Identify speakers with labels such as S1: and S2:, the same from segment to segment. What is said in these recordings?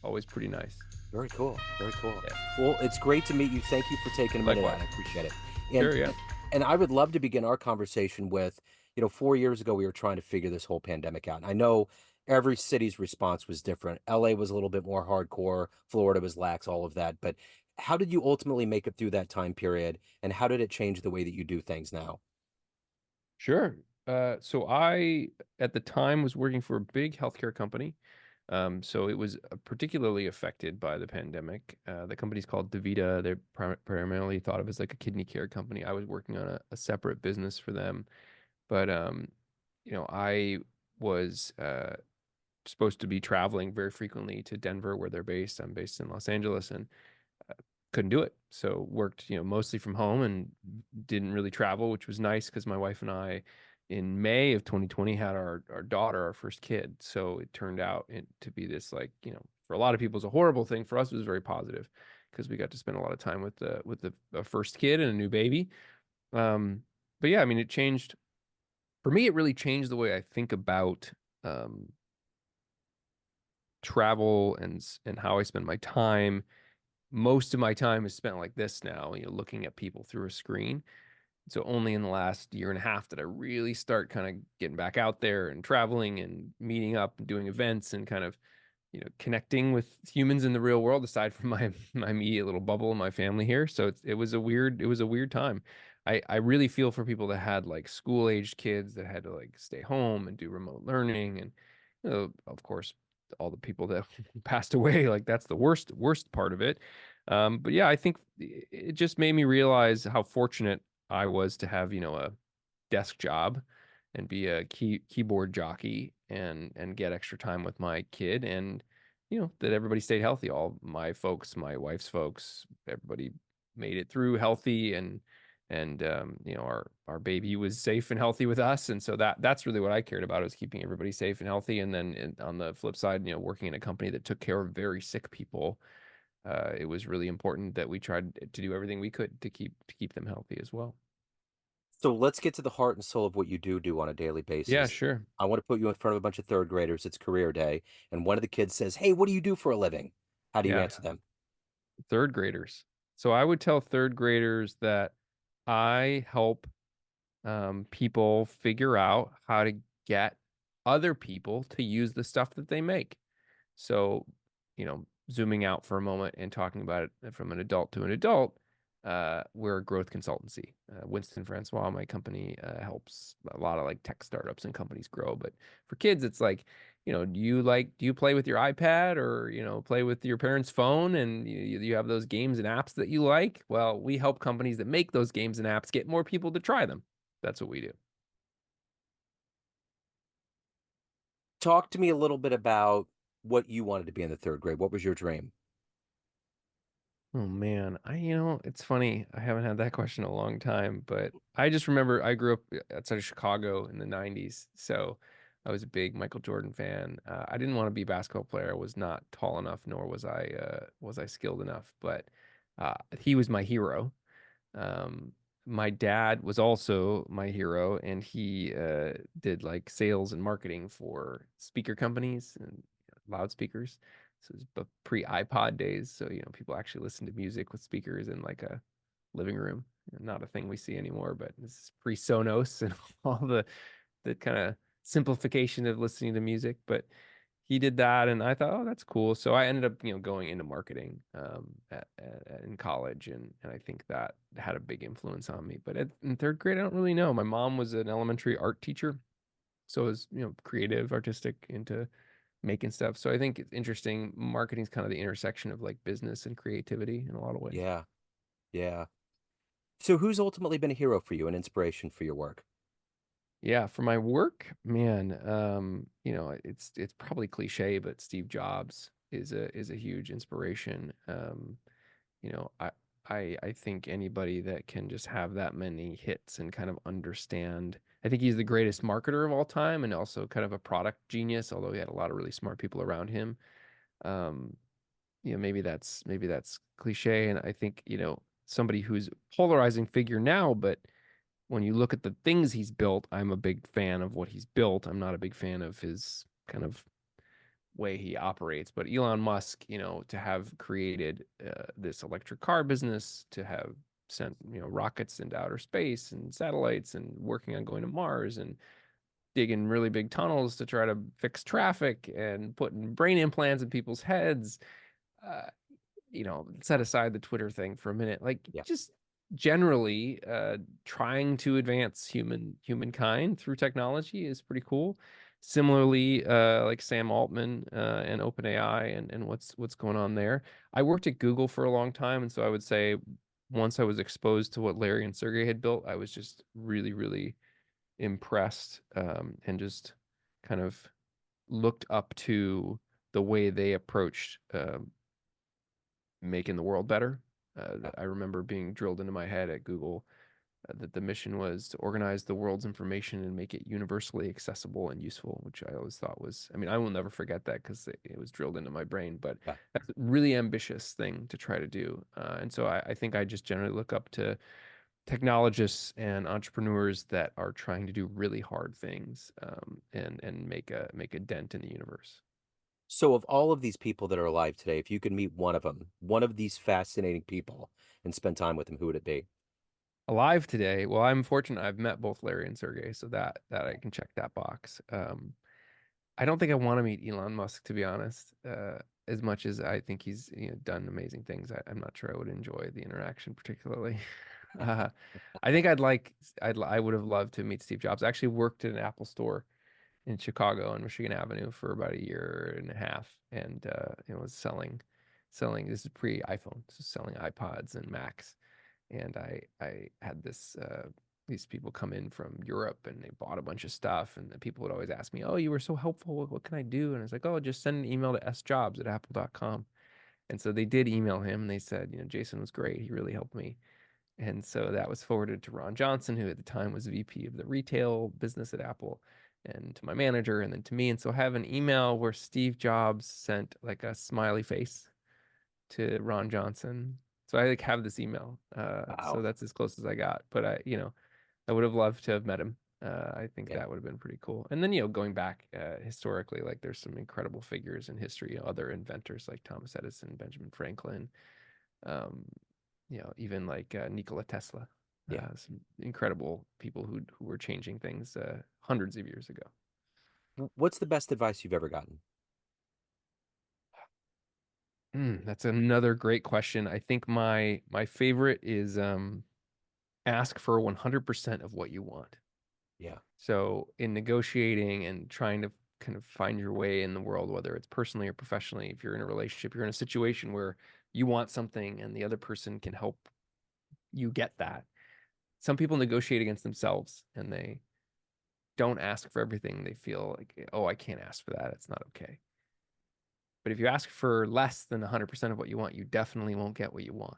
S1: always pretty nice.
S2: Very cool. Very cool.
S1: Yeah.
S2: Well, it's great to meet you. Thank you for taking a minute out.
S1: Likewise.
S2: I appreciate it.
S1: Sure. Yeah.
S2: And I would love to begin our conversation with, 4 years ago we were trying to figure this whole pandemic out. And I know every city's response was different. LA was a little bit more hardcore, Florida was lax, all of that. But how did you ultimately make it through that time period? And how did it change the way that you do things now?
S1: Sure. So I, at the time, was working for a big healthcare company. So it was particularly affected by the pandemic. The company's called DaVita. They're primarily thought of as like a kidney care company. I was working on a separate business for them, but I was supposed to be traveling very frequently to Denver, where they're based. I'm based in Los Angeles, and couldn't do it. So worked, mostly from home and didn't really travel, which was nice because my wife and I in May of 2020 had our daughter, our first kid. So it turned out to be this like, for a lot of people it's a horrible thing. For us, it was very positive because we got to spend a lot of time with the first kid and a new baby. Um, but yeah, I mean, it changed for me. It really changed the way I think about um, travel and how I spend my time. Most of my time is spent like this now, looking at people through a screen. So only in the last year and a half did I really start kind of getting back out there and traveling and meeting up and doing events and kind of, connecting with humans in the real world aside from my immediate little bubble in my family here. So it was a weird time. I really feel for people that had like school aged kids that had to like stay home and do remote learning and of course all the people that passed away, like that's the worst part of it. But yeah, I think it just made me realize how fortunate I was to have, a desk job and be a keyboard jockey and get extra time with my kid and that everybody stayed healthy. All my folks, my wife's folks, everybody made it through healthy and our baby was safe and healthy with us, and so that's really what I cared about, was keeping everybody safe and healthy. And then on the flip side, working in a company that took care of very sick people, it was really important that we tried to do everything we could to keep them healthy as well.
S2: So let's get to the heart and soul of what you do on a daily
S1: Yeah,
S2: basis.
S1: sure.
S2: I want to put you in front of a bunch of third graders. It's career day. And one of the kids says, "Hey, what do you do for a living?" How do you
S1: Yeah.
S2: answer them?
S1: Third graders. So I would tell third graders that I help people figure out how to get other people to use the stuff that they make. So, zooming out for a moment and talking about it from an adult to an adult, we're a growth consultancy. Winston Francois, my company, helps a lot of like tech startups and companies grow. But for kids, it's like, do you play with your iPad or, play with your parents' phone and you have those games and apps that you like? Well, we help companies that make those games and apps get more people to try them. That's what we do.
S2: Talk to me a little bit about what you wanted to be in the third grade. What was your dream?
S1: Oh man, it's funny. I haven't had that question in a long time, but I just remember I grew up outside of Chicago in the 90s. So I was a big Michael Jordan fan. I didn't want to be a basketball player. I was not tall enough, nor was I skilled enough, but he was my hero. Um, my dad was also my hero, and he did like sales and marketing for speaker companies and loudspeakers. So it was pre-iPod days. So, people actually listen to music with speakers in like a living room. Not a thing we see anymore, but this is pre-Sonos and all the kind of simplification of listening to music. But he did that, and I thought, oh, that's cool. So I ended up, going into marketing in college, and I think that had a big influence on me. But in third grade, I don't really know. My mom was an elementary art teacher, so it was, creative, artistic, into making stuff. So I think it's interesting. Marketing's kind of the intersection of like business and creativity in a lot of ways.
S2: Yeah. Yeah. So who's ultimately been a hero for you, an inspiration for your work?
S1: Yeah, for my work, man, it's probably cliche, but Steve Jobs is a huge inspiration. You know, I I think anybody that can just have that many hits and kind of understand. I think he's the greatest marketer of all time and also kind of a product genius, although he had a lot of really smart people around him. Um, maybe that's cliche, and I think, somebody who's polarizing figure now, but when you look at the things he's built, I'm a big fan of what he's built. I'm not a big fan of his kind of way he operates. But Elon Musk, to have created this electric car business, to have sent, rockets into outer space and satellites and working on going to Mars and digging really big tunnels to try to fix traffic and putting brain implants in people's heads. Uh, Set aside the Twitter thing for a minute. Like
S2: Yeah.
S1: just generally trying to advance humankind through technology is pretty cool. Similarly, like Sam Altman and OpenAI and what's going on there. I worked at Google for a long time, and so I would say once I was exposed to what Larry and Sergey had built, I was just really, really impressed and just kind of looked up to the way they approached making the world better.
S2: Yeah.
S1: I remember being drilled into my head at Google that the mission was to organize the world's information and make it universally accessible and useful, which I always thought was, I mean, I will never forget that because it was drilled into my brain, but
S2: Yeah.
S1: that's a really ambitious thing to try to do. And so I think I just generally look up to technologists and entrepreneurs that are trying to do really hard things and make a dent in the universe.
S2: So, of all of these people that are alive today, if you could meet one of them, one of these fascinating people, and spend time with them, who would it be?
S1: Alive today, well, I'm fortunate I've met both Larry and Sergey, so that I can check that box. I don't think I want to meet Elon Musk, to be honest. As much as I think he's done amazing things, I'm not sure I would enjoy the interaction particularly. Uh, I think I would have loved to meet Steve Jobs. I actually worked at an Apple store in Chicago on Michigan Avenue for about a year and a half, and it was selling. This is pre-iPhone, so selling iPods and Macs. And I had these people come in from Europe and they bought a bunch of stuff, and the people would always ask me, "Oh, you were so helpful. What can I do?" And I was like, "Oh, just send an email to sjobs@apple.com." And so they did email him. And they said, Jason was great. He really helped me. And so that was forwarded to Ron Johnson, who at the time was VP of the retail business at Apple, and to my manager, and then to me. And so I have an email where Steve Jobs sent like a smiley face to Ron Johnson. So I like have this email. So
S2: Wow.
S1: that's as close as I got. But I would have loved to have met him. I think
S2: Yeah.
S1: that would have been pretty cool. And then, going back historically, like there's some incredible figures in history, other inventors like Thomas Edison, Benjamin Franklin, um, even like Nikola Tesla,
S2: Yeah.
S1: some incredible people who were changing things hundreds of years ago.
S2: What's the best advice you've ever gotten?
S1: That's another great question. I think my favorite is ask for 100% of what you want.
S2: Yeah.
S1: So in negotiating and trying to kind of find your way in the world, whether it's personally or professionally, if you're in a relationship, you're in a situation where you want something and the other person can help you get that. Some people negotiate against themselves and they don't ask for everything. They feel like, oh, I can't ask for that. It's not okay. But if you ask for less than 100% of what you want, you definitely won't get what you want.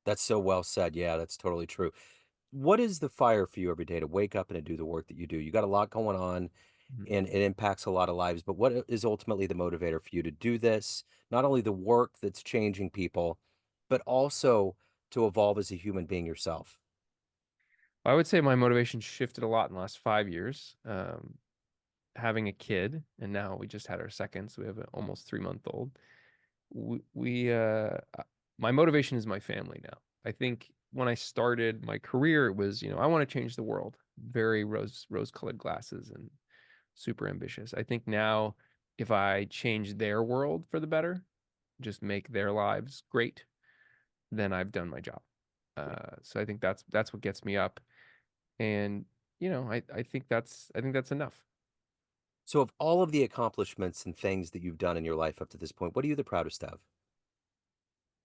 S2: That's so well said. Yeah, that's totally true. What is the fire for you every day to wake up and to do the work that you do? You got a lot going on
S1: Mhm.
S2: and it impacts a lot of lives, but what is ultimately the motivator for you to do this? Not only the work that's changing people, but also to evolve as a human being yourself.
S1: I would say my motivation shifted a lot in the last 5 years. Having a kid, and now we just had our second, so we have an almost 3 month old. My motivation is my family now. I think when I started my career, it was, I want to change the world. Very rose colored glasses and super ambitious. I think now if I change their world for the better, just make their lives great, then I've done my job.
S2: Yeah.
S1: So I think that's what gets me up. And I think that's enough.
S2: So, of all of the accomplishments and things that you've done in your life up to this point, what are you the proudest of?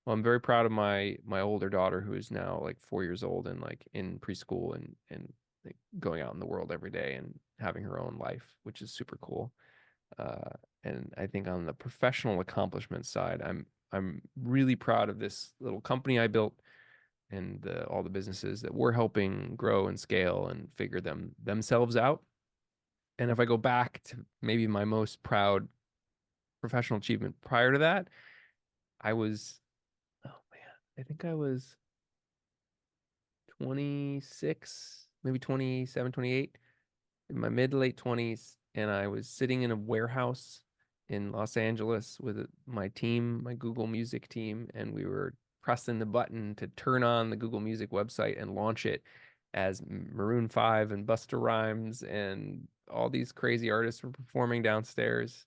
S1: Well, I'm very proud of my older daughter who is now like 4 years old and like in preschool and like, going out in the world every day and having her own life, which is super cool. Uh, and I think on the professional accomplishment side, I'm really proud of this little company I built and all the businesses that we're helping grow and scale and figure themselves out. And if I go back to maybe my most proud professional achievement prior to that, I was, oh man, I think I was 26, maybe 27, 28, in my mid to late 20s. And I was sitting in a warehouse in Los Angeles with my team, my Google Music team, and we were pressing the button to turn on the Google Music website and launch it as Maroon 5 and Busta Rhymes and all these crazy artists were performing downstairs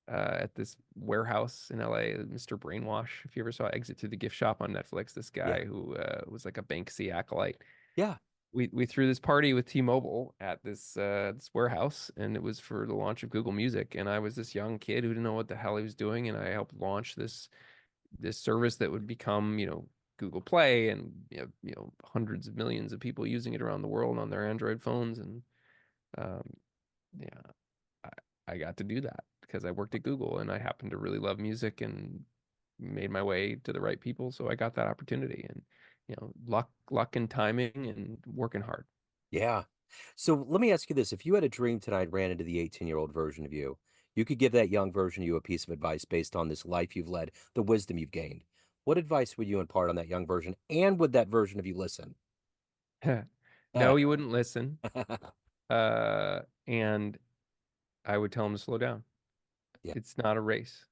S1: at this warehouse in LA, Mr. Brainwash. If you ever saw Exit Through the Gift Shop on Netflix, this
S2: Yeah.
S1: guy who was like a Banksy acolyte.
S2: Yeah.
S1: We threw this party with T-Mobile at this warehouse, and it was for the launch of Google Music. And I was this young kid who didn't know what the hell he was doing, and I helped launch this service that would become, Google Play, and hundreds of millions of people using it around the world on their Android phones. And um, yeah, I, I got to do that because I worked at Google and I happened to really love music and made my way to the right people. So I got that opportunity, and, luck and timing and working hard.
S2: Yeah. So let me ask you this. If you had a dream tonight, ran into the 18-year-old version of you, you could give that young version of you a piece of advice based on this life you've led, the wisdom you've gained. What advice would you impart on that young version? And would that version of you listen?
S1: No, you wouldn't listen. And I would tell him to slow down.
S2: Yeah.
S1: It's not a race.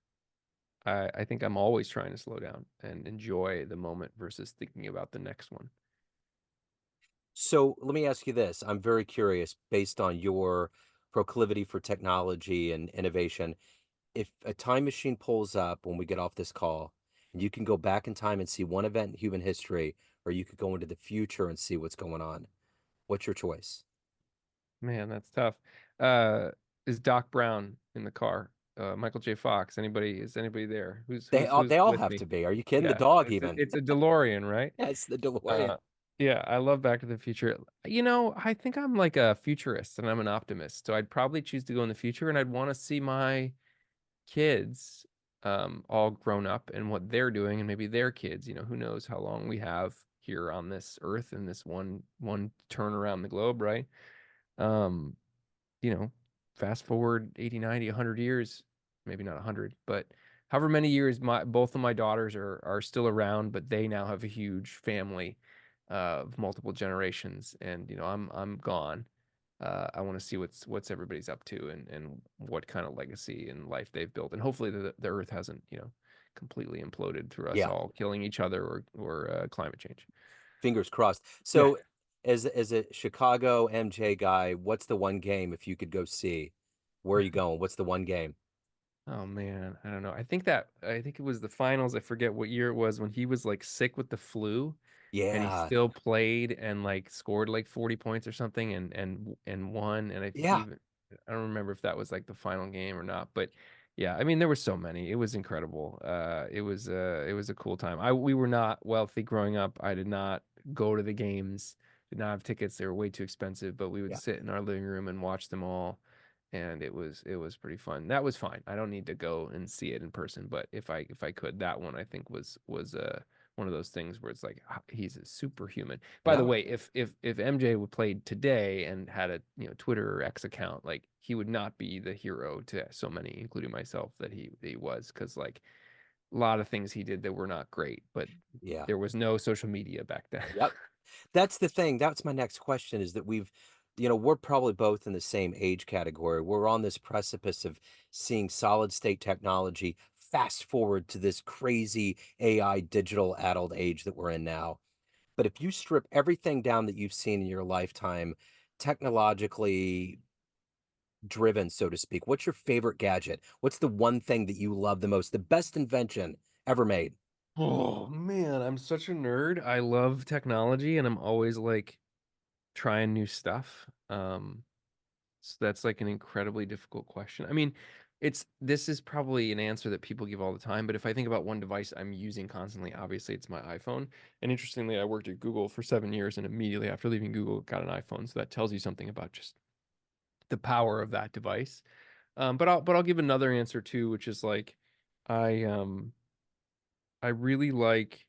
S1: I think I'm always trying to slow down and enjoy the moment versus thinking about the next one.
S2: So let me ask you this. I'm very curious, based on your proclivity for technology and innovation, if a time machine pulls up when we get off this call, and you can go back in time and see one event in human history, or you could go into the future and see what's going on, what's your choice?
S1: Man, that's tough. Uh, is Doc Brown in the car? Michael J. Fox. Is anybody there? Who's
S2: They all
S1: with
S2: have
S1: me?
S2: to be. Are you kidding? The
S1: Yeah,
S2: dog
S1: it's a,
S2: even.
S1: it's a DeLorean, right?
S2: Yes, the DeLorean.
S1: Uh, yeah, I love Back to the Future. I think I'm like a futurist and I'm an optimist. So I'd probably choose to go in the future, and I'd want to see my kids all grown up and what they're doing, and maybe their kids. Who knows how long we have here on this earth in this one turn around the globe, right? Um, you know, Fast forward 80, 90, 100 years, maybe not 100, but however many years, my both of my daughters are still around, but they now have a huge family of multiple generations, and I'm gone. I want to see what's everybody's up to, and what kind of legacy and life they've built, and hopefully the Earth hasn't completely imploded through us
S2: Yeah,
S1: all killing each other, or climate change.
S2: fingers crossed.
S1: Yeah.
S2: So, as a Chicago MJ guy, what's the one game if you could go see? Where are you going? What's the one game?
S1: Oh man, I don't know. I think it was the finals. I forget what year it was when he was like sick with the flu, and he
S2: Yeah,
S1: still played and like scored like 40 points or something, and won. And I think
S2: yeah,
S1: even I don't remember if that was like the final game or not, but yeah, I mean there were so many. It was incredible. It was a cool time. We were not wealthy growing up. I did not go to the games. Did not have tickets. They were way too expensive, but we would
S2: yeah.
S1: sit in our living room and watch them all, and it was pretty fun. That was fine. I don't need to go and see it in person, but if I could, that one I think was one of those things where it's like, he's a superhuman. By the
S2: No,
S1: way, if MJ would played today and had a Twitter or X account, like he would not be the hero to so many, including myself, that he was, because like a lot of things he did that were not great, but
S2: yeah.
S1: there was no social media back then.
S2: Yep. That's the thing. That's my next question is that we're probably both in the same age category. We're on this precipice of seeing solid state technology fast forward to this crazy AI digital adult age that we're in now. But if you strip everything down that you've seen in your lifetime, technologically driven, so to speak, what's your favorite gadget? What's the one thing that you love the most? The best invention ever made?
S1: Oh man, I'm such a nerd. I love technology and I'm always like trying new stuff. So that's like an incredibly difficult question. I mean, this is probably an answer that people give all the time, but if I think about one device I'm using constantly, obviously it's my iPhone. And interestingly, I worked at Google for 7 years, and immediately after leaving Google, got an iPhone. So that tells you something about just the power of that device. But I'll give another answer too, which is like I I really like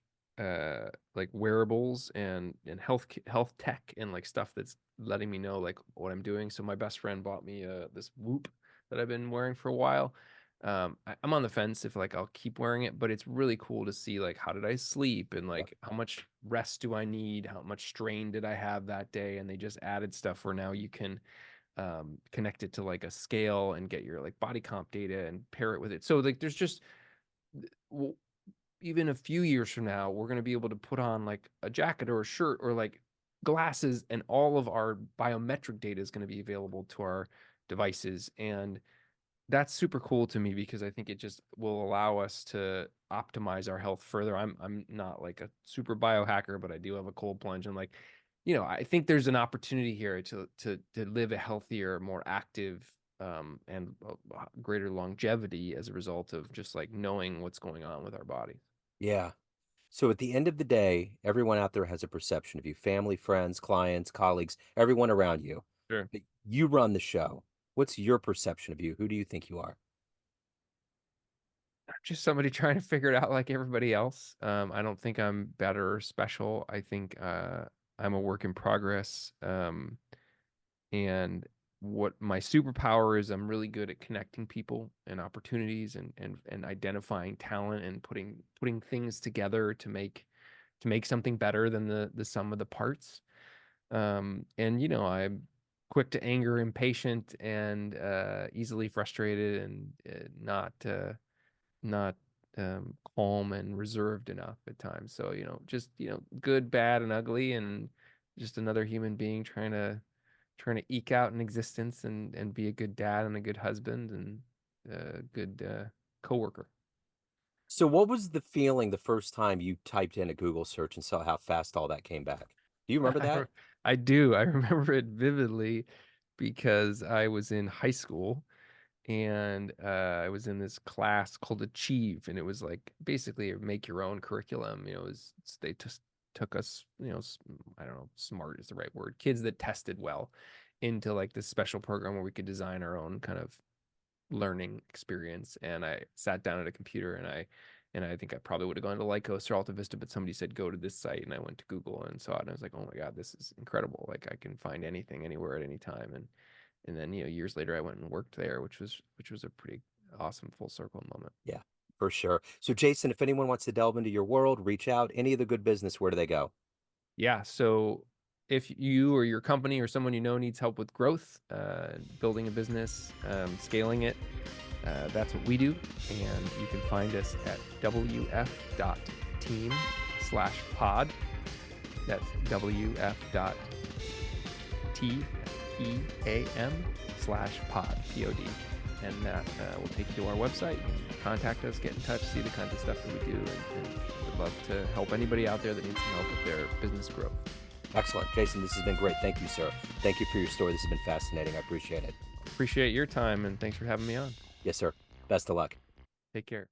S1: wearables and health tech and like stuff that's letting me know like what I'm doing. So my best friend bought me this Whoop that I've been wearing for a while. I'm on the fence if like I'll keep wearing it, but it's really cool to see like how did I sleep, and
S2: Yeah.
S1: like how much rest do I need, how much strain did I have that day, and they just added stuff where now you can connect it to like a scale and get your like body comp data and pair it with it. So like there's just well, even a few years from now, we're going to be able to put on like a jacket or a shirt or like glasses, and all of our biometric data is going to be available to our devices. And that's super cool to me because I think it just will allow us to optimize our health further. I'm not like a super biohacker, but I do have a cold plunge, and like, I think there's an opportunity here to live a healthier, more active, and greater longevity as a result of just like knowing what's going on with our bodies.
S2: Yeah. So at the end of the day, everyone out there has a perception of you, family, friends, clients, colleagues, everyone around you.
S1: Sure.
S2: But you run the show. What's your perception of you? Who do you think you are?
S1: Just somebody trying to figure it out like everybody else. I don't think I'm better or special. I think I'm a work in progress. And what my superpower is, I'm really good at connecting people and opportunities, and identifying talent and putting things together to make something better than the sum of the parts. And I'm quick to anger, impatient, and easily frustrated, and not calm and reserved enough at times. So, just, good, bad, and ugly, and just another human being trying to eke out an existence, and be a good dad and a good husband and a good coworker.
S2: So what was the feeling the first time you typed in a Google search and saw how fast all that came back? Do you remember
S1: I,
S2: that?
S1: re- I do. I remember it vividly because I was in high school, and I was in this class called Achieve, and it was like basically a make your own curriculum. They just took us, I don't know, smart is the right word, kids that tested well, into like this special program where we could design our own kind of learning experience. And I sat down at a computer, and I think I probably would have gone to Lycos or Alta Vista, but somebody said go to this site, and I went to Google and saw it, and I was like, oh my God, this is incredible. Like I can find anything anywhere at any time. And then, years later I went and worked there, which was a pretty awesome full circle moment.
S2: Yeah, for sure. So Jason, if anyone wants to delve into your world, reach out, any of the good business, where do they go?
S1: Yeah, so if you or your company or someone needs help with growth, building a business, scaling it, that's what we do. And you can find us at wf.team/pod. That's wf.team/pod, P-O-D. And that will take you to our website. You can contact us, get in touch, see the kinds of stuff that we do, and would love to help anybody out there that needs some help with their business growth.
S2: Excellent. Jason, this has been great. Thank you, sir. Thank you for your story. This has been fascinating. I appreciate it.
S1: Appreciate your time, and thanks for having me on.
S2: Yes, sir. Best of luck.
S1: Take care.